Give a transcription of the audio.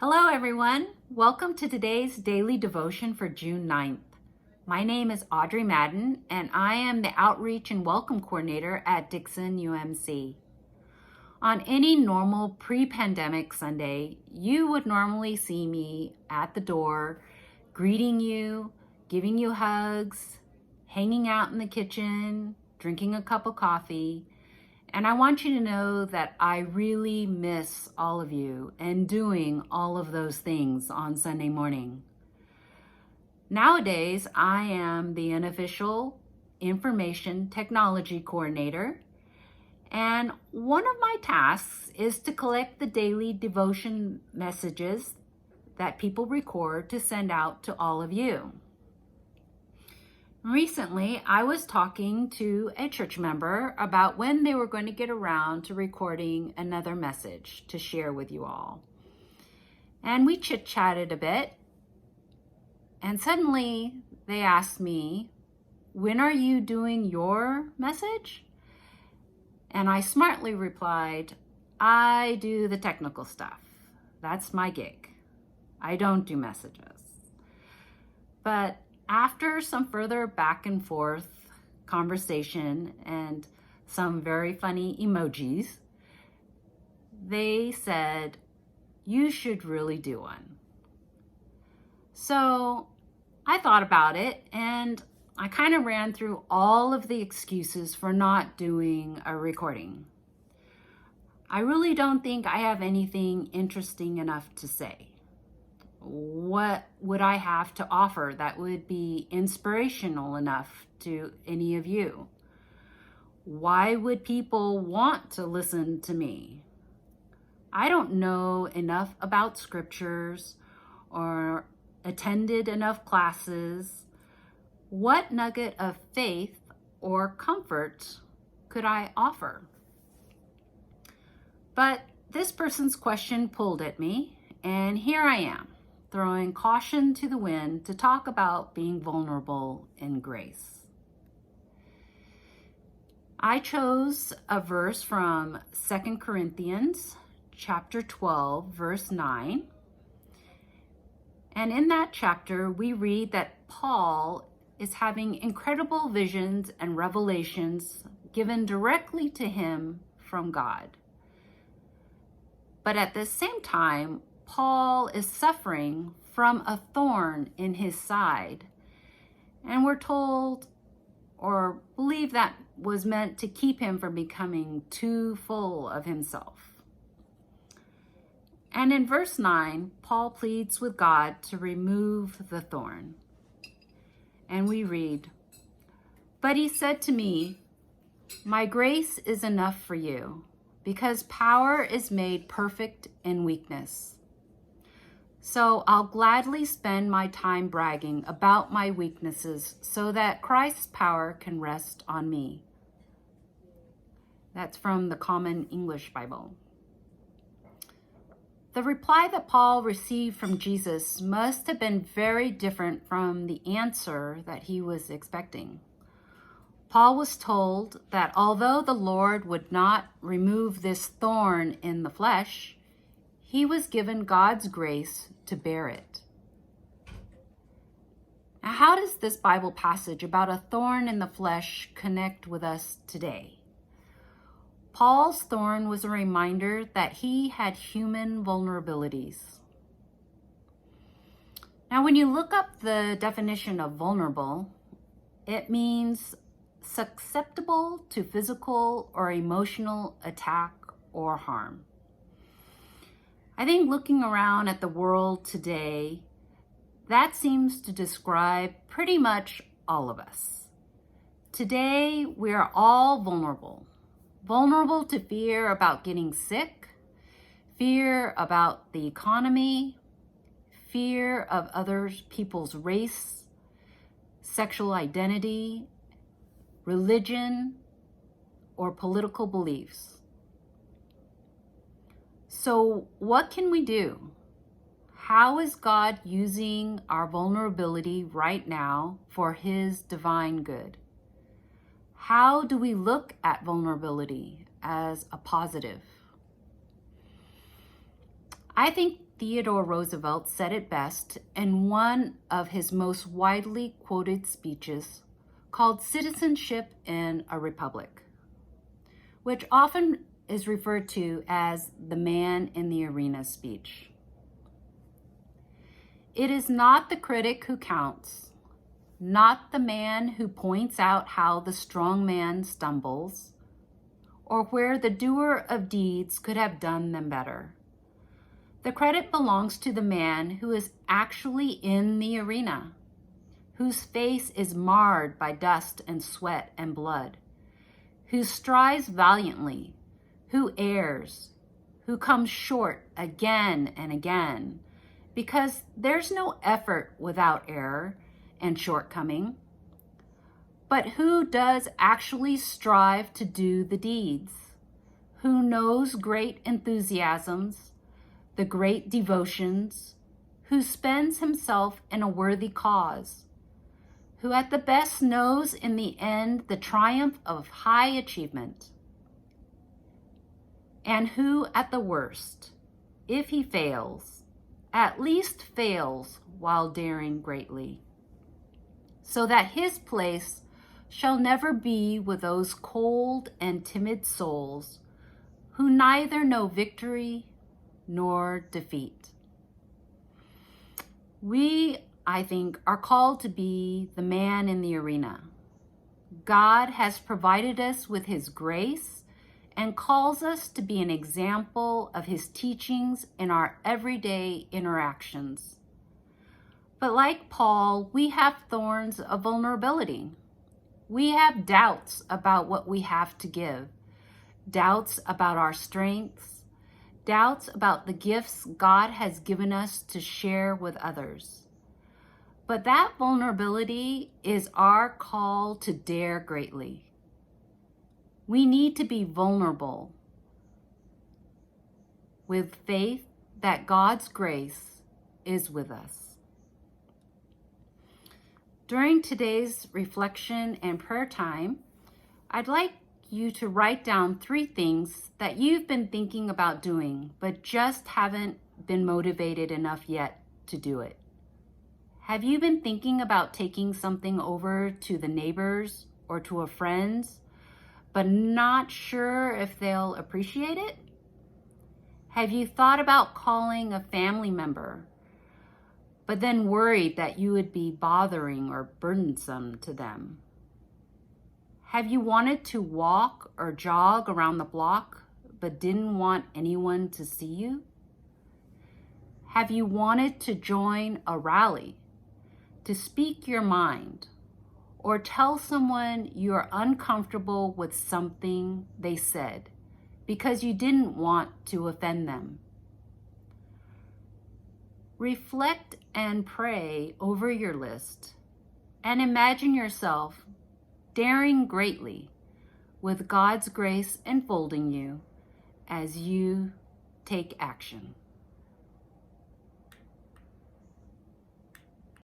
Hello, everyone. Welcome to today's daily devotion for June 9th. My name is Audrey Madden, and I am the Outreach and Welcome Coordinator at Dixon UMC. On any normal pre-pandemic Sunday, you would normally see me at the door, greeting you, giving you hugs, hanging out in the kitchen, drinking a cup of coffee. And I want you to know that I really miss all of you and doing all of those things on Sunday morning. Nowadays, I am the unofficial information technology coordinator, and one of my tasks is to collect the daily devotion messages that people record to send out to all of you. Recently, I was talking to a church member about when they were going to get around to recording another message to share with you all. And we chit-chatted a bit, and suddenly they asked me, "When are you doing your message?" And I smartly replied, "I do the technical stuff. That's my gig. I don't do messages." But after some further back and forth conversation and some very funny emojis, they said, "You should really do one." So I thought about it, and I kind of ran through all of the excuses for not doing a recording. I really don't think I have anything interesting enough to say. What would I have to offer that would be inspirational enough to any of you? Why would people want to listen to me? I don't know enough about scriptures or attended enough classes. What nugget of faith or comfort could I offer? But this person's question pulled at me, and here I am, throwing caution to the wind to talk about being vulnerable in grace. I chose a verse from 2 Corinthians chapter 12, verse 9. And in that chapter, we read that Paul is having incredible visions and revelations given directly to him from God. But at the same time, Paul is suffering from a thorn in his side, and we're told or believe that was meant to keep him from becoming too full of himself. And in verse 9, Paul pleads with God to remove the thorn. And we read, "But he said to me, 'My grace is enough for you, because power is made perfect in weakness. So I'll gladly spend my time bragging about my weaknesses so that Christ's power can rest on me." That's from the Common English Bible. The reply that Paul received from Jesus must have been very different from the answer that he was expecting. Paul was told that although the Lord would not remove this thorn in the flesh, he was given God's grace to bear it. Now, how does this Bible passage about a thorn in the flesh connect with us today? Paul's thorn was a reminder that he had human vulnerabilities. Now, when you look up the definition of vulnerable, it means susceptible to physical or emotional attack or harm. I think looking around at the world today, that seems to describe pretty much all of us. Today, we are all vulnerable. Vulnerable to fear about getting sick, fear about the economy, fear of other people's race, sexual identity, religion, or political beliefs. So what can we do? How is God using our vulnerability right now for his divine good? How do we look at vulnerability as a positive? I think Theodore Roosevelt said it best in one of his most widely quoted speeches called Citizenship in a Republic, which often is referred to as the man in the arena speech. It is not the critic who counts, not the man who points out how the strong man stumbles, or where the doer of deeds could have done them better. The credit belongs to the man who is actually in the arena, whose face is marred by dust and sweat and blood, who strives valiantly, who errs, who comes short again and again, because there's no effort without error and shortcoming, but who does actually strive to do the deeds, who knows great enthusiasms, the great devotions, who spends himself in a worthy cause, who at the best knows in the end the triumph of high achievement, and who at the worst, if he fails, at least fails while daring greatly, so that his place shall never be with those cold and timid souls who neither know victory nor defeat. We, I think, are called to be the man in the arena. God has provided us with his grace and calls us to be an example of his teachings in our everyday interactions. But like Paul, we have thorns of vulnerability. We have doubts about what we have to give, doubts about our strengths, doubts about the gifts God has given us to share with others. But that vulnerability is our call to dare greatly. We need to be vulnerable with faith that God's grace is with us. During today's reflection and prayer time, I'd like you to write down 3 things that you've been thinking about doing, but just haven't been motivated enough yet to do it. Have you been thinking about taking something over to the neighbors or to a friend's, but not sure if they'll appreciate it? Have you thought about calling a family member, but then worried that you would be bothering or burdensome to them? Have you wanted to walk or jog around the block, but didn't want anyone to see you? Have you wanted to join a rally, to speak your mind, or tell someone you're uncomfortable with something they said because you didn't want to offend them? Reflect and pray over your list and imagine yourself daring greatly with God's grace enfolding you as you take action.